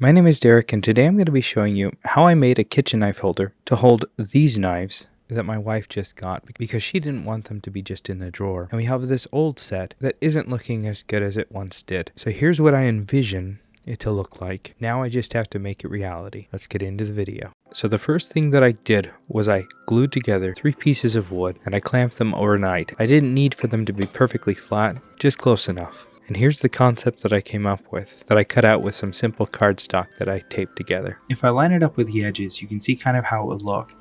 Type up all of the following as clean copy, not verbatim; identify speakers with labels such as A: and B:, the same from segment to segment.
A: My name is Derek, and today I'm going to be showing you how I made a kitchen knife holder to hold these knives that my wife just got because she didn't want them to be just in the drawer. And we have this old set that isn't looking as good as it once did. So here's what I envision it to look like. Now I just have to make it reality. Let's get into the video. So the first thing that I did was I glued together 3 pieces of wood and I clamped them overnight. I didn't need for them to be perfectly flat, just close enough. And here's the concept that I came up with, that I cut out with some simple cardstock that I taped together. If I line it up with the edges, you can see kind of how it would look.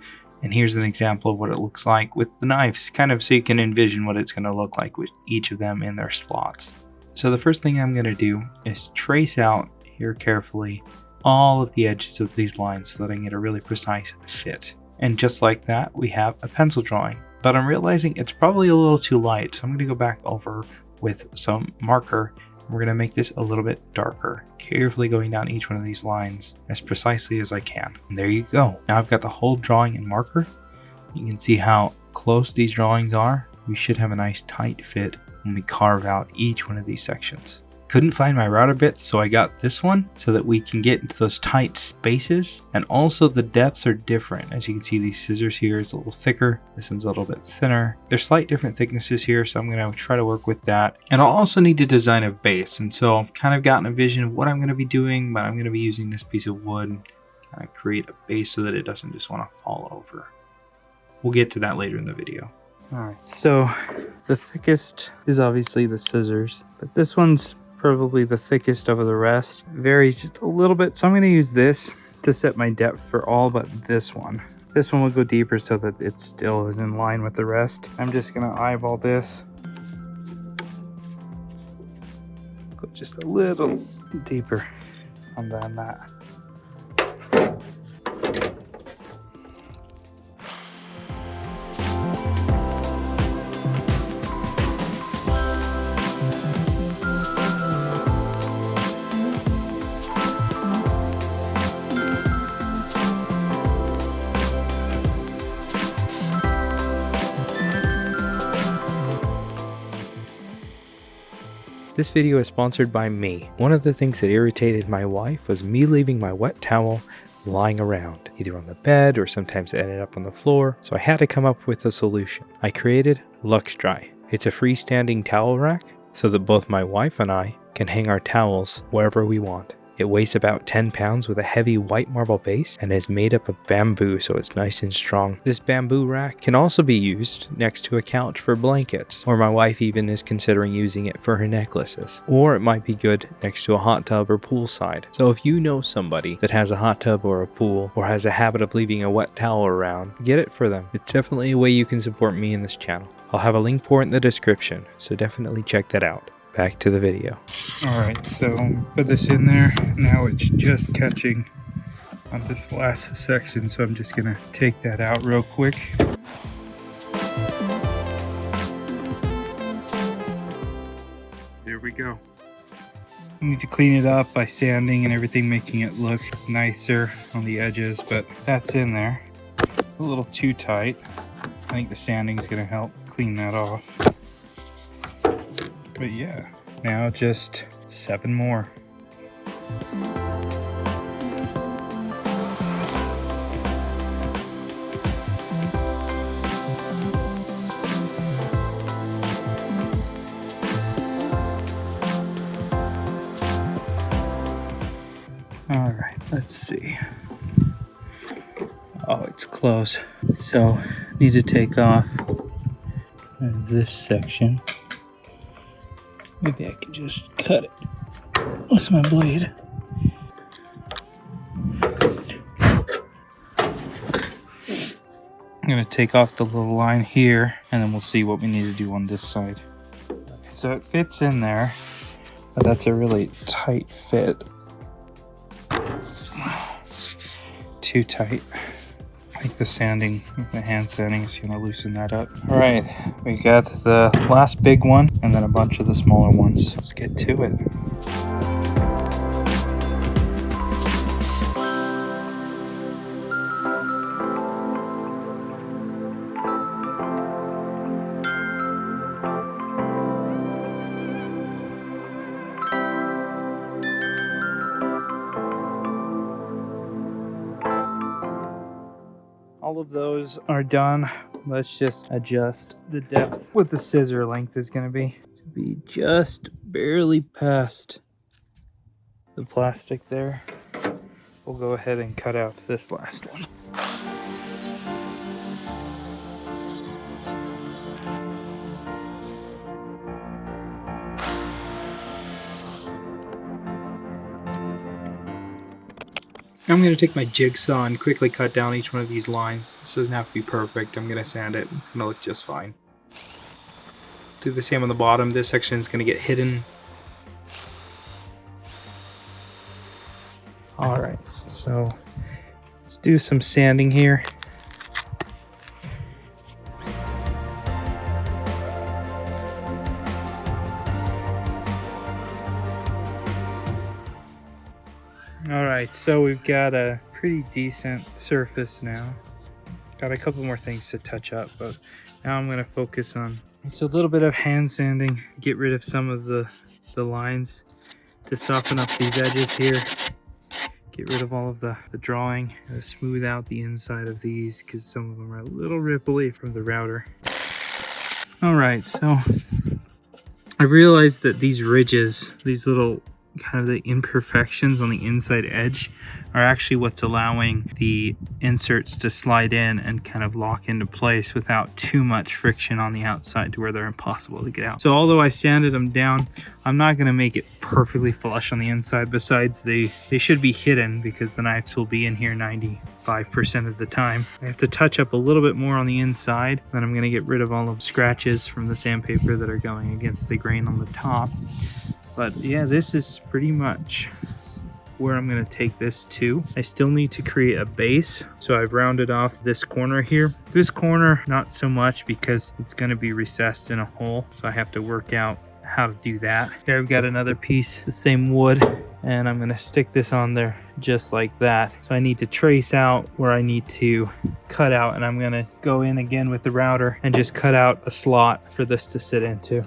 A: And here's an example of what it looks like with the knives, kind of so you can envision what it's going to look like with each of them in their slots. So the first thing I'm going to do is trace out here carefully all of the edges of these lines so that I can get a really precise fit. And just like that, we have a pencil drawing. But I'm realizing it's probably a little too light, so I'm going to go back over with some marker. We're going to make this a little bit darker, carefully going down each one of these lines as precisely as I can. And there you go. Now I've got the whole drawing in marker. You can see how close these drawings are. We should have a nice tight fit when we carve out each one of these sections. Couldn't find my router bits, so I got this one so that we can get into those tight spaces. And also the depths are different. As you can see, these scissors here is a little thicker. This one's a little bit thinner. There's slight different thicknesses here, so I'm going to try to work with that. And I'll also need to design a base. And so I've kind of gotten a vision of what I'm going to be doing, but I'm going to be using this piece of wood and kind of create a base so that it doesn't just want to fall over. We'll get to that later in the video. Alright, so the thickest is obviously the scissors, but this one's probably the thickest of the rest. Varies just a little bit, so I'm going to use this to set my depth for all but this one. This one will go deeper so that it still is in line with the rest. I'm just going to eyeball this. Go just a little deeper on that. This video is sponsored by me. One of the things that irritated my wife was me leaving my wet towel lying around, either on the bed or sometimes it ended up on the floor, so I had to come up with a solution. I created LuxDry. It's a freestanding towel rack so that both my wife and I can hang our towels wherever we want. It weighs about 10 pounds with a heavy white marble base and is made up of bamboo, so it's nice and strong. This bamboo rack can also be used next to a couch for blankets, or my wife even is considering using it for her necklaces. Or it might be good next to a hot tub or poolside. So if you know somebody that has a hot tub or a pool, or has a habit of leaving a wet towel around, get it for them. It's definitely a way you can support me in this channel. I'll have a link for it in the description, so definitely check that out. Back to the video. Alright, so put this in there. Now it's just catching on this last section, so I'm just gonna take that out real quick. There we go. You need to clean it up by sanding and everything, making it look nicer on the edges, but that's in there. A little too tight. I think the sanding is gonna help clean that off. But yeah, now just 7 more. All right, let's see. Oh, it's close. So, need to take off this section. Maybe I can just cut it with my blade. I'm going to take off the little line here, and then we'll see what we need to do on this side. So it fits in there, but that's a really tight fit. Too tight. I think the sanding, the hand sanding is going to loosen that up. All right, we got the last big one and then a bunch of the smaller ones. Let's get to it. all of those are done, let's just adjust the depth what the scissor length is going to be just barely past the plastic there. We'll go ahead and cut out this last one. I'm going to take my jigsaw and quickly cut down each one of these lines. This doesn't have to be perfect. I'm going to sand it. It's going to look just fine. Do the same on the bottom. This section is going to get hidden. Alright, so let's do some sanding here. Alright, so we've got a pretty decent surface now. Got a couple more things to touch up, but now I'm going to focus on it's a little bit of hand sanding, get rid of some of the lines to soften up these edges here. Get rid of all of the drawing, smooth out the inside of these because some of them are a little ripply from the router. Alright, so I realized that these ridges, these little kind of the imperfections on the inside edge are actually what's allowing the inserts to slide in and kind of lock into place without too much friction on the outside to where they're impossible to get out. So although I sanded them down, I'm not going to make it perfectly flush on the inside. Besides, they should be hidden because the knives will be in here 95% of the time. I have to touch up a little bit more on the inside. Then I'm going to get rid of all of the scratches from the sandpaper that are going against the grain on the top. But yeah, this is pretty much where I'm going to take this to. I still need to create a base. So I've rounded off this corner here. This corner, not so much because it's going to be recessed in a hole. So I have to work out how to do that. Here I've got another piece, the same wood, and I'm going to stick this on there just like that. So I need to trace out where I need to cut out, and I'm going to go in again with the router and just cut out a slot for this to sit into.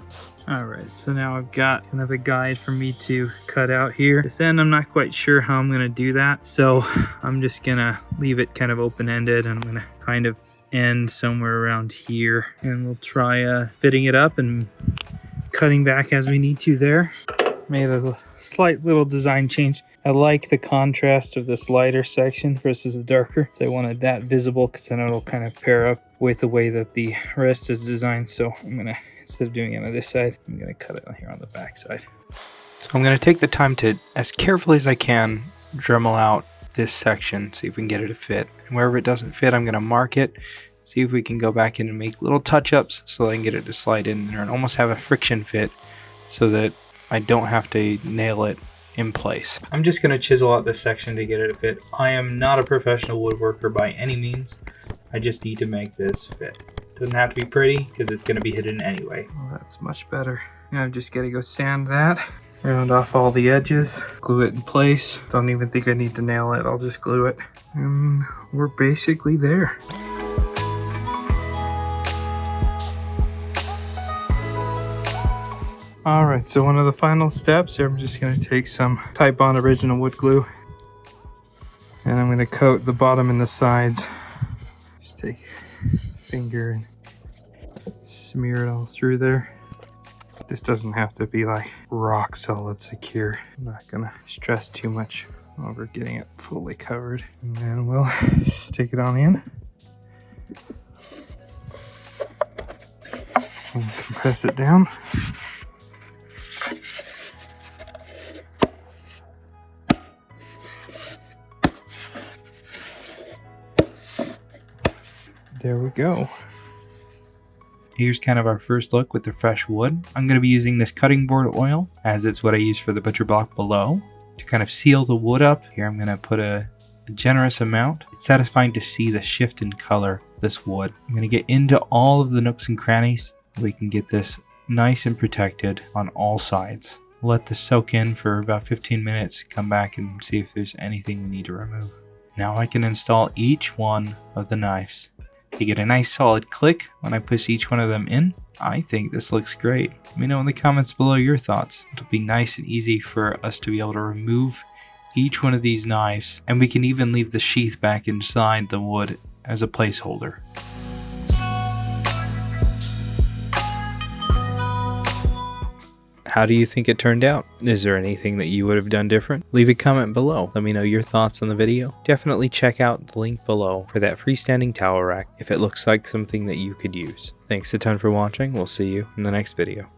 A: Alright, so now I've got kind of a guide for me to cut out here. This end, I'm not quite sure how I'm going to do that, so I'm just going to leave it kind of open-ended, and I'm going to kind of end somewhere around here, and we'll try fitting it up and cutting back as we need to there. Made a slight little design change. I like the contrast of this lighter section versus the darker. So I wanted that visible because then it'll kind of pair up with the way that the rest is designed. So I'm going to, instead of doing it on this side, I'm going to cut it here on the back side. So I'm going to take the time to, as carefully as I can, Dremel out this section, see if we can get it to fit. And wherever it doesn't fit, I'm going to mark it, see if we can go back in and make little touch-ups so I can get it to slide in there and almost have a friction fit so that I don't have to nail it in place. I'm just going to chisel out this section to get it to fit. I am not a professional woodworker by any means. I just need to make this fit. Doesn't have to be pretty because it's going to be hidden anyway. Well, that's much better. Now I've just got to go sand that. Round off all the edges, glue it in place. Don't even think I need to nail it, I'll just glue it. And we're basically there. Alright, so one of the final steps here, I'm just going to take some Titebond original wood glue. And I'm going to coat the bottom and the sides. Just take a finger and smear it all through there. This doesn't have to be like rock solid secure. I'm not gonna stress too much over getting it fully covered. And then we'll stick it on in. And compress it down. There we go. Here's kind of our first look with the fresh wood. I'm going to be using this cutting board oil, as it's what I use for the butcher block below, to kind of seal the wood up. Here I'm going to put a generous amount. It's satisfying to see the shift in color of this wood. I'm going to get into all of the nooks and crannies. We can get this nice and protected on all sides. Let this soak in for about 15 minutes, come back and see if there's anything we need to remove. Now I can install each one of the knives. To get a nice solid click when I push each one of them in. I think this looks great. Let me know in the comments below your thoughts. It'll be nice and easy for us to be able to remove each one of these knives, and we can even leave the sheath back inside the wood as a placeholder. How do you think it turned out? Is there anything that you would have done different? Leave a comment below. Let me know your thoughts on the video. Definitely check out the link below for that freestanding towel rack if it looks like something that you could use. Thanks a ton for watching. We'll see you in the next video.